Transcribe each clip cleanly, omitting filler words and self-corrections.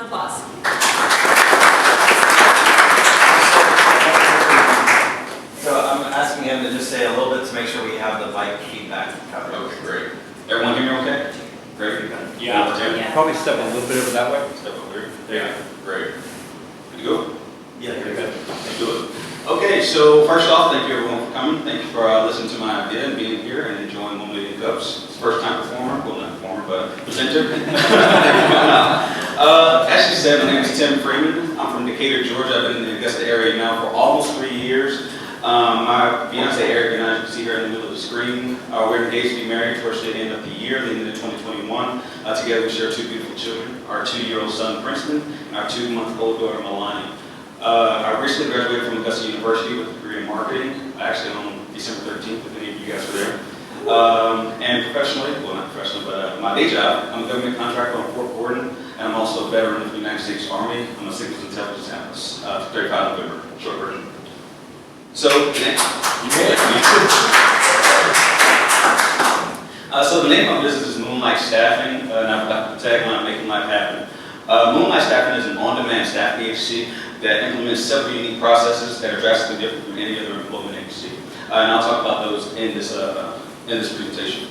of applause. So I'm asking him to just say a little bit to make sure we have the mic feedback covered. Okay, great. Everyone hear me okay? Great. Yeah. Probably step a little bit over that way. Step over here. Yeah, great. Good to go? Yeah, you're good. Let's do it. Okay, so first off, thank you everyone for coming. Thank you for listening to my idea and being here and enjoying Moonlyte Cups. It's first time performer, well not performer, but presenter. As she said, my name is Tim Freeman. I'm from Decatur, Georgia. I've been in the Augusta area now for almost 3 years. My fiance Eric and I, as you can see here in the middle of the screen, we're engaged to be married towards the end of the year, leading into 2021. Together we share 2 beautiful children, our 2-year-old son Princeton and our 2-month-old daughter Melania. I recently graduated from Augusta University with a degree in marketing, actually on December 13th, if any of you guys were there. And professionally, well not professionally, but my day job, I'm a government contractor on Fort Gordon, and I'm also a veteran of the United States Army. I'm a signals intelligence analyst, 35 November, short version. So, next. So the name of my business is Moonlyte Staffing, and I've got the tagline, Making Life Happen. Moonlyte Staffing is an on-demand staffing agency that implements several unique processes that are drastically different from any other employment agency. And I'll talk about those in this presentation.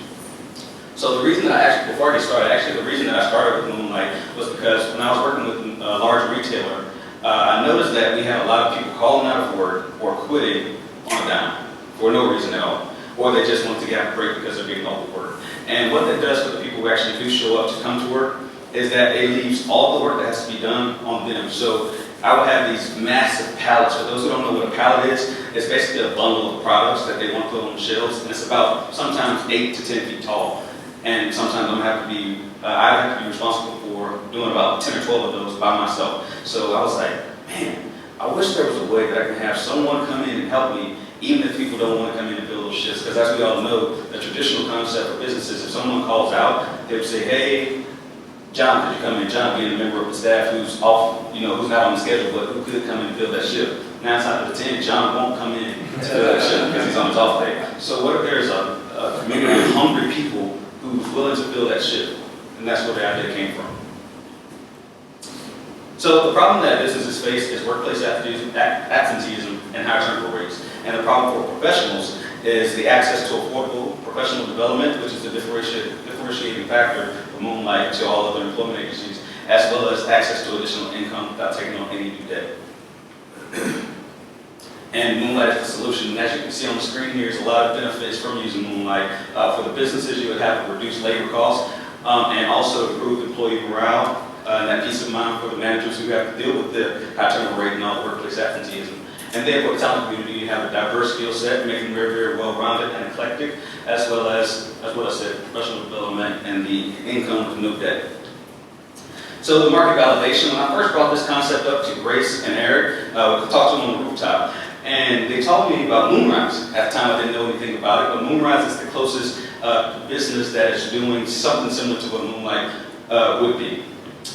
So the reason that before I get started, the reason that I started with Moonlyte was because when I was working with a large retailer, I noticed that we had a lot of people calling out of work or quitting on a dime for no reason at all. Or they just want to get a break because they're getting overworked. And what that does for the people who actually do show up to come to work is that it leaves all the work that has to be done on them. So I would have these massive pallets. For those who don't know what a pallet is, it's basically a bundle of products that they want to put on the shelves, and it's about sometimes 8 to 10 feet tall. And sometimes I have to be responsible for doing about 10 or 12 of those by myself. So I was like, man, I wish there was a way that I could have someone come in and help me, even if people don't want to come in and fill those shifts. Because as we all know, the traditional concept for businesses, if someone calls out, they would say, hey, John, could you come in? John being a member of the staff who's off, who's not on the schedule, but who could come in and fill that shift. 9 times out of 10, John won't come in to fill that shift because he's on his off day. So what if there's a community of hungry people who's willing to fill that shift? And that's where the idea came from. So the problem that businesses face is workplace absenteeism and high turnover rates. And the problem for professionals is the access to affordable professional development, which is the differentiating factor for Moonlyte to all other employment agencies, as well as access to additional income without taking on any new debt. And Moonlyte is the solution. And as you can see on the screen here, there's a lot of benefits from using Moonlyte. For the businesses, you would have reduced labor costs and also improved employee morale and that peace of mind for the managers who have to deal with the high turnover rate and all the workplace absenteeism. And then for the talent community, you have a diverse skill set, making them very, very well-rounded and eclectic, as well as what I said, professional development and the income with no debt. So the market validation, when I first brought this concept up to Grace and Eric, we talked to them on the rooftop, and they told me about Moonrise. At the time, I didn't know anything about it, but Moonrise is the closest business that is doing something similar to what Moonlyte would be.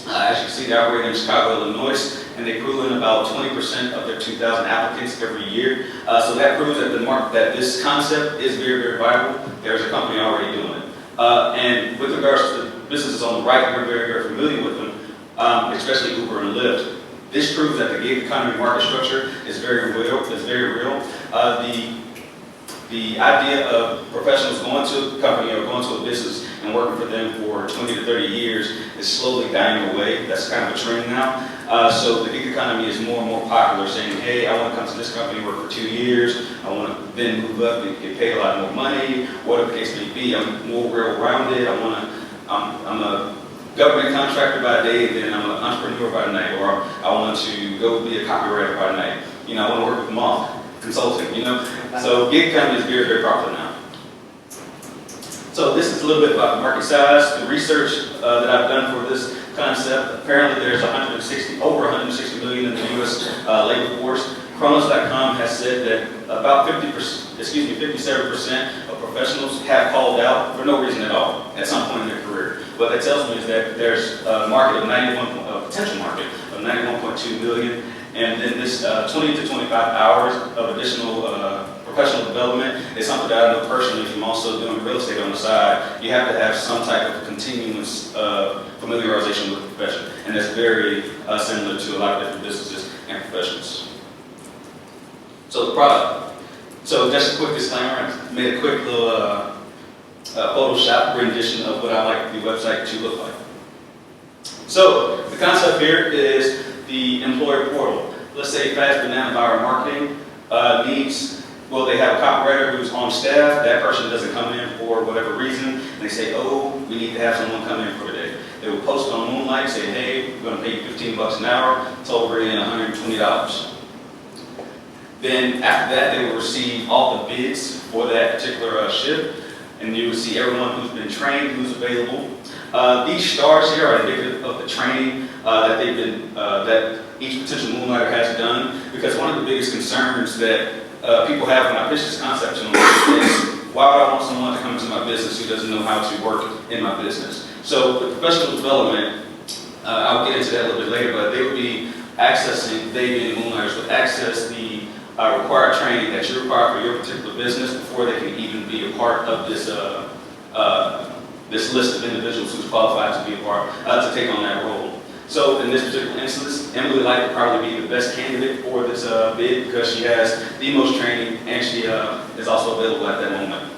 As you can see, they operate in Chicago, Illinois, and they crew in about 20% of their 2,000 applicants every year. So that proves that this concept is very, very viable. There's a company already doing it. And with regards to the businesses on the right, we're very, very familiar with them, especially Uber and Lyft. This proves that the gig economy market structure is very real. The idea of professionals going to a company or going to a business and working for them for 20 to 30 years is slowly dying away. That's kind of a trend now. So the gig economy is more and more popular, saying, hey, I want to come to this company, work for 2 years, I want to then move up and get paid a lot more money, whatever the case may be. I'm more well-rounded. I'm a government contractor by day, and then I'm an entrepreneur by night, or I want to go be a copywriter by night. I want to work with moth consulting, So gig economy is very, very popular now. So this is a little bit about the market size. The research that I've done for this concept, apparently there's over 160 million in the U.S. Labor force. Chronos.com has said that about 57% of professionals have called out for no reason at all at some point in their career. What that tells me is that there's a market of potential market of 91.2 million. And then this 20 to 25 hours of additional professional development is something that I know personally from also doing real estate on the side. You have to have some type of continuous familiarization with the profession, and that's very similar to a lot of different businesses and professions. So the product. So just a quick disclaimer, I made a quick little Photoshop rendition of what I like the website to look like. So the concept here is the employer portal. Let's say Fast Banana Viral Marketing needs, well, they have a copywriter who's on staff. That person doesn't come in for whatever reason. And they say, oh, we need to have someone come in for the day. They will post on Moonlyte, say, hey, we're going to pay you $15 an hour. It's over in $120. Then after that, they will receive all the bids for that particular shift. And you will see everyone who's been trained, who's available. These stars here are indicative of the training that they've been, that each potential Moonlighter has done. Because one of the biggest concerns that people have when I pitch this concept to them is, why would I want someone to come into my business who doesn't know how to work in my business? So with professional development, I'll get into that a little bit later, but they would be accessing, they being Moonlighters, would access the required training that you require for your particular business before they can even be a part of this this list of individuals who's qualified to be a part, to take on that role. So in this particular instance, Emily Light would probably be the best candidate for this bid because she has the most training and she is also available at that moment.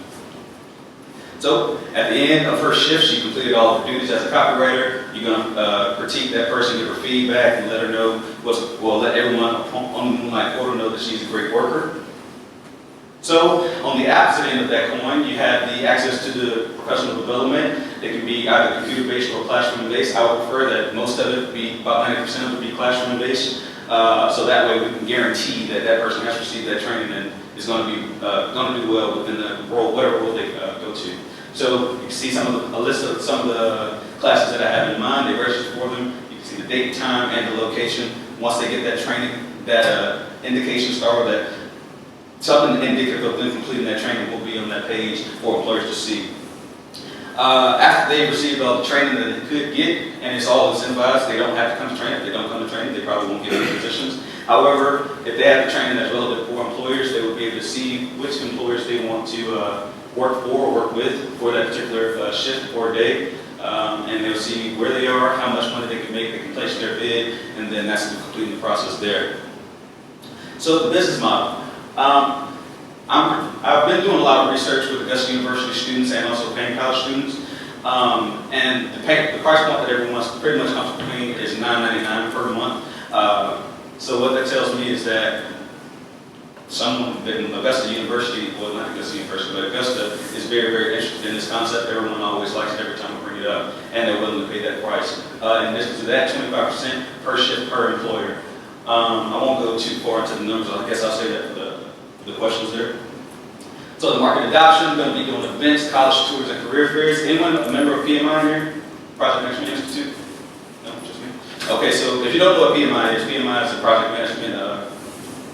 So at the end of her shift, she completed all of her duties as a copywriter. You're going to critique that person, give her feedback, and let her know, let everyone on the Moonlight portal know that she's a great worker. So on the opposite end of that coin, you have the access to the professional development. It can be either computer-based or classroom-based. I would prefer that most of it be, about 90% of it be classroom-based. So that way we can guarantee that that person has received that training and is going to do well within the role, whatever role they go to. So you can see a list of some of the classes that I have in mind. They register for them. You can see the date, time, and the location. Once they get that training, that indication star, that something indicative of them completing that training will be on that page for employers to see. After they've received all the training that they could get, and it's all incentivized, they don't have to come to training. If they don't come to training, they probably won't get any positions. However, if they have the training that's relevant for employers, they will be able to see which employers they want to work for or work with for that particular shift or day. And they'll see where they are, how much money they can make, they can place their bid, and then that's completing the process there. So the business model. I've been doing a lot of research with Augusta University students and also paying college students. And the price point that everyone's pretty much comes to paying is $9.99 per month. So what that tells me is that someone in Augusta University, well not Augusta University, but Augusta is very, very interested in this concept. Everyone always likes it every time I bring it up, and they're willing to pay that price. In addition to that, 25% per shift per employer. I won't go too far into the numbers. I guess I'll say that for the questions there. So the market adoption, I'm going to be doing events, college tours, and career fairs. Anyone a member of PMI here? Project Management Institute? No, just me? Okay, so if you don't know what PMI is a project management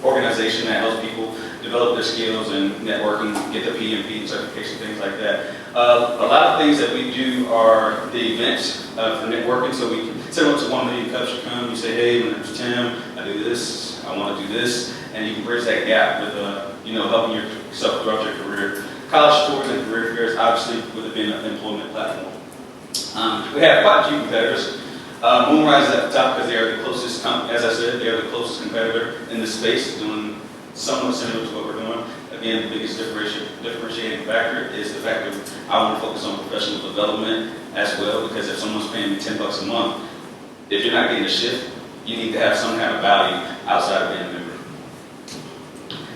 organization that helps people develop their skills and networking, get the PMP certification, things like that. A lot of things that we do are the events for networking. So we can, similar to 1 Million Cups, you come, you say, hey, my name's Tim, I do this, I want to do this, and you can bridge that gap with helping yourself throughout your career. College tours and career fairs, obviously, with it being an employment platform. We have quite a few competitors. Moonrise is at the top because they are the closest, as I said, they are the closest competitor in this space, doing somewhat similar to what we're doing. Again, the biggest differentiating factor is the fact that I want to focus on professional development as well, because if someone's paying me $10 a month, if you're not getting a shift, you need to have some kind of value outside of being a member.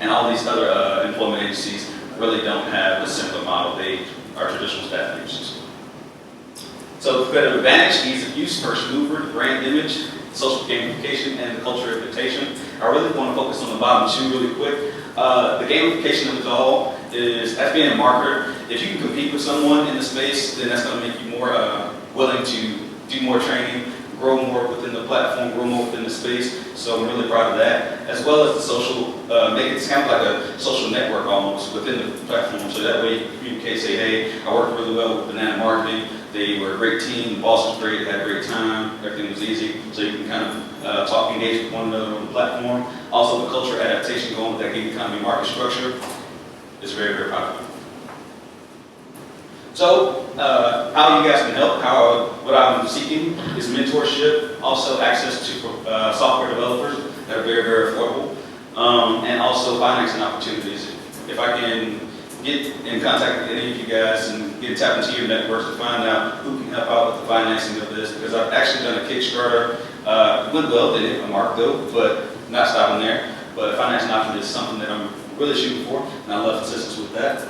And all these other employment agencies really don't have a similar model. They are traditional staffing agencies. So competitive advantage, ease of use, first mover, brand image, social gamification, and the culture of invitation. I really want to focus on the bottom two really quick. The gamification of it all is, as being a marketer, if you can compete with someone in the space, then that's going to make you more willing to do more training, grow more within the platform, grow more within the space. So I'm really proud of that. As well as the social, make it kind of like a social network almost within the platform. So that way you can communicate, say, hey, I worked really well with Banana Marketing. They were a great team, the boss was great, had a great time, everything was easy. So you can kind of talk, engage with one another on the platform. Also the culture adaptation going with that gig economy market structure. It's very, very popular. So, how you guys can help, what I'm seeking is mentorship, also access to software developers that are very, very affordable, and also financing opportunities. If I can get in contact with any of you guys and get tapped into your networks to find out who can help out with the financing of this, because I've actually done a Kickstarter, went well, did it, a mark though, but not stopping there. But a financing option is something that I'm really shooting for, and I love assistance with that.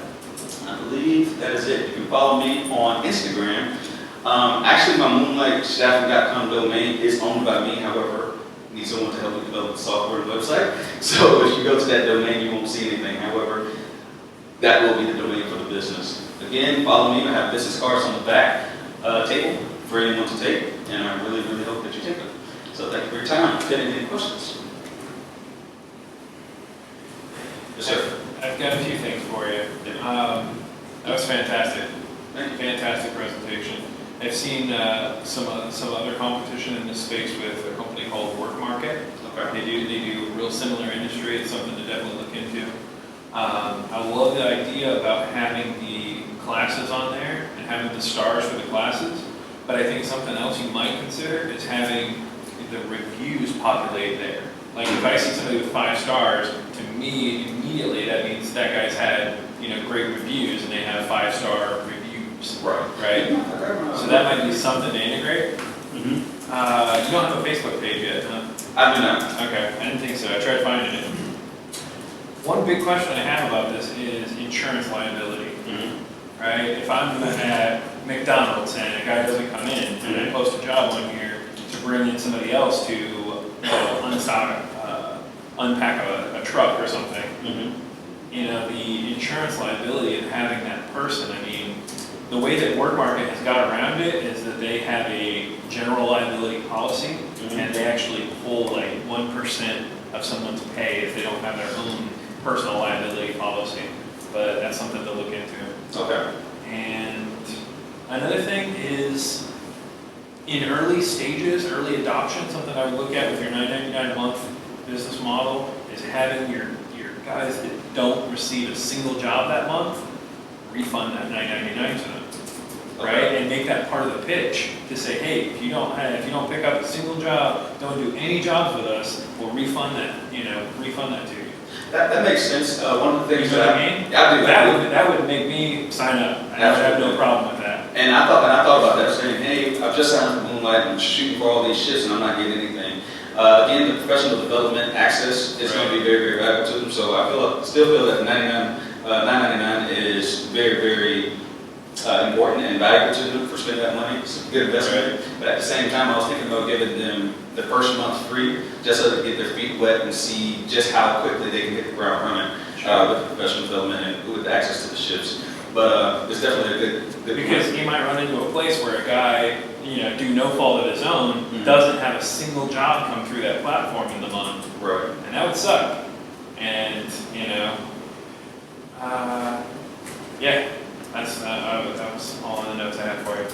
I believe that is it. You can follow me on Instagram. Actually, my moonlightstaffing.com domain is owned by me. However, I need someone to help me develop the software and website. So if you go to that domain, you won't see anything. However, that will be the domain for the business. Again, follow me. I have business cards on the back table for anyone to take, and I really, really hope that you take them. So thank you for your time. If you have any questions? Yes, sir. I've got a few things for you. That was fantastic. Thank you. Fantastic presentation. I've seen some other competition in this space with a company called Work Market. Okay. They do real similar industry. It's something to definitely look into. I love the idea about having the classes on there and having the stars for the classes. But I think something else you might consider is having the reviews populate there. Like if I see somebody with 5 stars, to me immediately that means that guy's had great reviews and they have 5-star reviews. Right. So that might be something to integrate. Mm-hmm. You don't have a Facebook page yet, huh? I do not. Okay, I didn't think so. I tried finding it. One big question I have about this is insurance liability. Mm-hmm. Right? If I'm at McDonald's and a guy doesn't come in, and I post a job on here to bring in somebody else to unpack a truck or something, Mm-hmm. The insurance liability of having that person, I mean, the way that Work Market has got around it is that they have a general liability policy, Mm-hmm. and they actually pull like 1% of someone's pay if they don't have their own personal liability policy. But that's something to look into. Okay. And another thing is, in early stages, early adoption, something I would look at with your $9.99 a month business model is having your guys that don't receive a single job that month refund that $9.99 to them, right? And make that part of the pitch to say, hey, if you don't pick up a single job, don't do any jobs with us, we'll refund that, refund that to you. That makes sense. One of the things You know what I mean? I do. That would make me sign up. I have no problem with that. And I thought about that, saying, hey, I've just signed up for Moonlyte and shooting for all these shifts and I'm not getting anything. Again, the professional development access is going to be very, very valuable to them. So I still feel that $9.99 is very, very important and valuable to them for spending that money. It's a good investment. Right. But at the same time, I was thinking about giving them the first month free, just so they get their feet wet and see just how quickly they can hit the ground running with the professional development and with access to the shifts. But it's definitely a good because point. he might run into a place where a guy, due no fault of his own, doesn't have a single job come through that platform in the month. Right. And that would suck. And, yeah, that was all in the notes I had for you.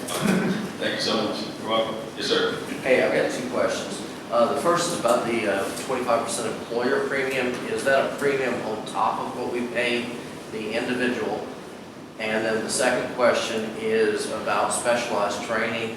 Thank you so much. You're welcome. Yes, sir. Hey, I've got 2 questions. The first is about the 25% employer premium. Is that a premium on top of what we pay the individual? And then the second question is about specialized training.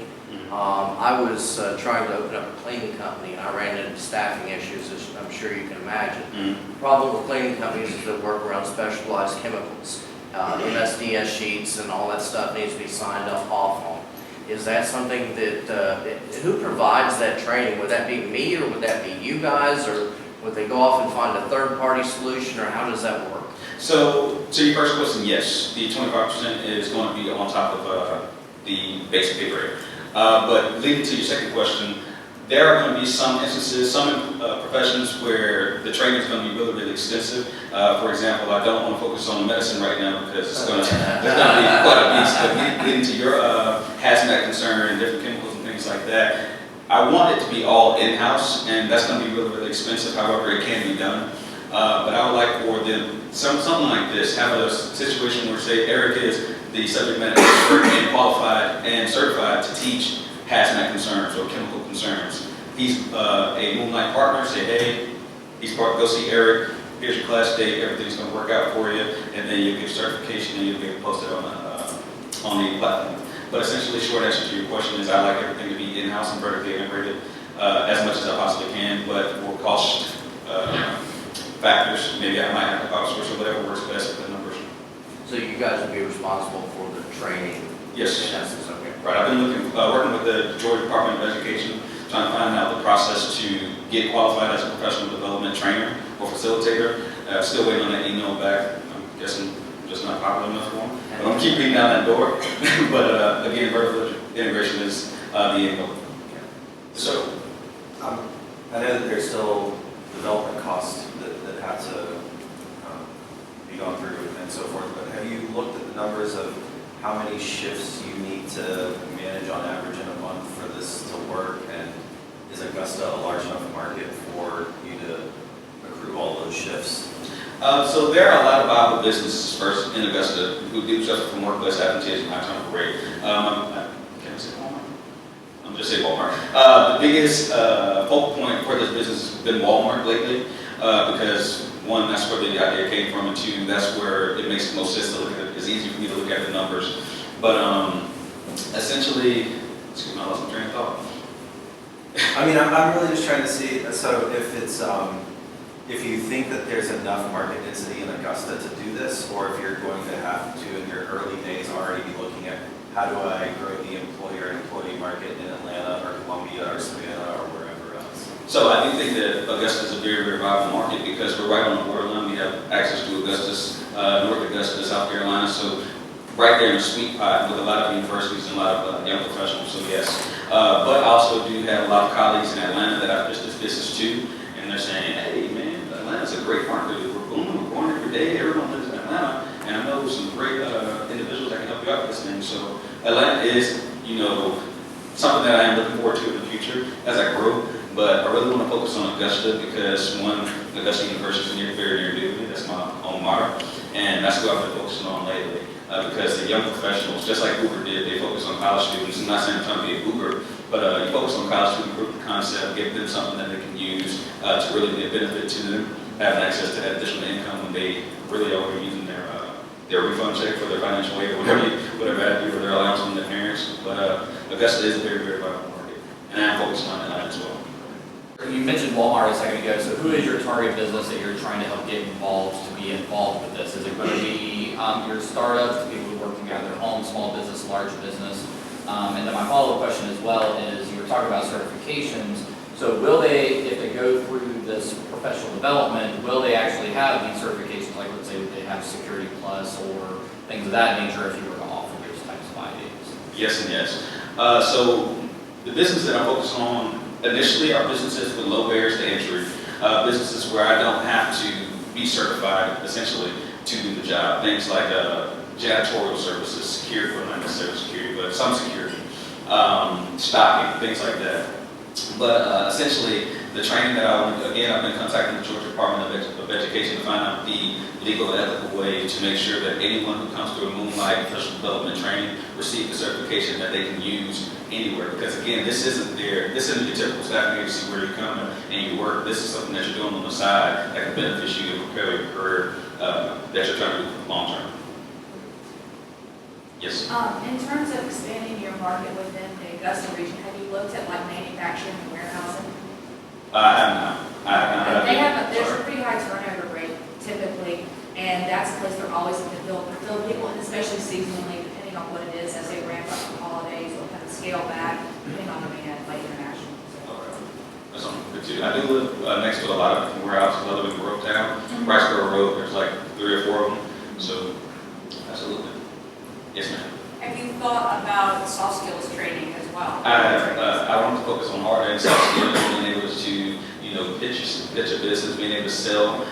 I was trying to open up a cleaning company, and I ran into staffing issues, as I'm sure you can imagine. The problem with cleaning companies is that work around specialized chemicals. MSDS sheets and all that stuff needs to be signed off on. Is that something that, who provides that training? Would that be me, or would that be you guys, or would they go off and find a third-party solution, or how does that work? So, to your first question, yes, the 25% is going to be on top of the basic pay rate. But leading to your second question, there are going to be some instances, some professions where the training is going to be really, really extensive. For example, I don't want to focus on medicine right now because it's going to be quite a beast. But leading to your hazmat concern and different chemicals and things like that, I want it to be all in-house, and that's going to be really, really expensive. However, it can be done. But I would like for them, something like this, have a situation where, say, Eric is the subject matter expert and qualified and certified to teach hazmat concerns or chemical concerns. He's a Moonlyte partner, say, hey, go see Eric, here's your class date, everything's gonna work out for you, and then you get certification and you'll get posted on the platform. But essentially, short answer to your question is I like everything to be in-house and vertically integrated as much as I possibly can, but for cost factors, maybe I might have to outsource or whatever works best with the numbers. So you guys would be responsible for the training? Yes. In essence, okay. Right, I've been working with the Georgia Department of Education, trying to find out the process to get qualified as a professional development trainer or facilitator. I'm still waiting on that email back. I'm guessing I'm just not popular enough for them. But I'm keep beating down that door. But again, vertical integration is the end goal. So, I know that there's still development costs that have to be gone through and so forth, but have you looked at the numbers of how many shifts you need to manage on average in a month for this to work? And is Augusta a large enough market for you to accrue all those shifts? So there are a lot of viable businesses first in Augusta who do just from workplace absenteeism and high turnover rate. Can I say Walmart? I'm just saying Walmart. The biggest focal point for this business has been Walmart lately because one, that's where the idea came from, and two, that's where it makes the most sense to look at it. It's easy for me to look at the numbers. But essentially, excuse me, I lost my train of thought. I mean, I'm really just trying to see, so if it's, if you think that there's enough market density in Augusta to do this, or if you're going to have to, in your early days, already be looking at how do I grow the employer and employee market in Atlanta or Columbia or Savannah or wherever else? So I do think that Augusta is a very, very viable market because we're right on the borderline. We have access to Augustus, North Augusta, South Carolina, so right there in the sweet spot with a lot of universities and a lot of young professionals, so yes. But I also do have a lot of colleagues in Atlanta that I've pitched this business to, and they're saying, hey man, Atlanta's a great market. We're booming, we're born every day, everyone lives in Atlanta, and I know some great individuals that can help you out with this thing. So Atlanta is, you know, something that I am looking forward to in the future as I grow. But I really want to focus on Augusta because one, Augusta University is very near to me. That's my alma mater, and that's what I've been focusing on lately. Because the young professionals, just like Uber did, they focus on college students. I'm not saying I'm trying to be a Uber, but you focus on college student proof of concept, give them something that they can use to really be a benefit to them, having access to that additional income when they really are using their refund check for their financial aid or whatever have you, or their allowance from their parents. But Augusta is a very, very viable market, and I'm focusing on that as well. You mentioned Walmart a second ago, so who is your target business that you're trying to help get involved to be involved with this? Is it going to be your startups, people who work together at home, small business, large business? And then my follow-up question as well is, you were talking about certifications, so will they, if they go through this professional development, will they actually have these certifications, like let's say they have Security Plus or things of that nature if you were to offer those types of ideas? Yes and yes. So the business that I'm focusing on initially are businesses with low barriers to entry, businesses where I don't have to be certified, essentially, to do the job. Things like janitorial services, security, well, not necessarily security, but some security, stocking, things like that. But essentially, the training that I want, again, I've been contacting the Georgia Department of Education to find out the legal and ethical way to make sure that anyone who comes through a Moonlyte professional development training receives the certification that they can use anywhere. Because again, this isn't your typical staffing agency where you come and you work. This is something that you're doing on the side that can benefit you and prepare your career that you're trying to do long term. Yes. In terms of expanding your market within the Augusta region, have you looked at like manufacturing and warehousing? I have not. There's a pretty high turnover rate typically, and that's a place they're always going to fill people, and especially seasonally, depending on what it is, as they ramp up for holidays, they'll kind of scale back, depending on demand, like international. That's something good too. I do live next to a lot of warehouses. I live in Grove Town, Riceboro Road. There's like 3 or 4 of them. So, absolutely. Yes, ma'am. Have you thought about soft skills training as well? I want to focus on hard and soft skills, being able to, pitch a business, being able to sell.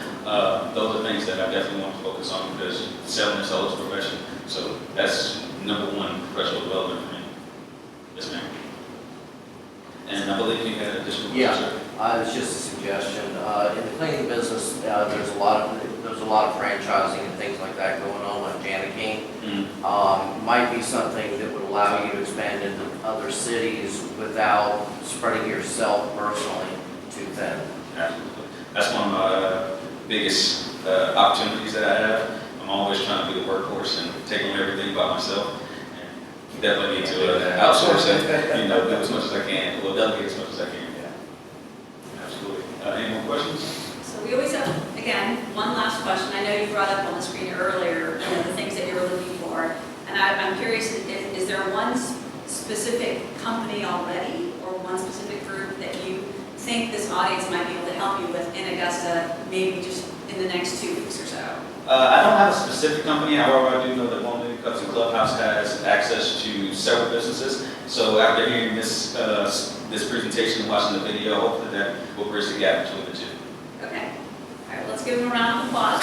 Those are things that I definitely want to focus on because selling is always a profession. So that's #1 professional development for me. Yes, ma'am. And I believe you had additional questions. Yeah, it's just a suggestion. In the cleaning business, there's a lot of franchising and things like that going on, like Janiking. Might be something that would allow you to expand into other cities without spreading yourself personally too thin. Absolutely. That's one of my biggest opportunities that I have. I'm always trying to be the workhorse and take on everything by myself. And definitely need to outsource it, do as much as I can, well, delegate as much as I can. Yeah. Absolutely. Any more questions? So we always have, again, one last question. I know you brought up on the screen earlier, the things that you were looking for. And I'm curious, is there one specific company already or one specific group that you think this audience might be able to help you with in Augusta, maybe just in the next 2 weeks or so? I don't have a specific company, however, I do know that Moonlyte Cups and Clubhouse has access to several businesses. So after hearing this presentation and watching the video, hopefully that will bridge the gap between the two. Okay. All right, let's give them a round of applause.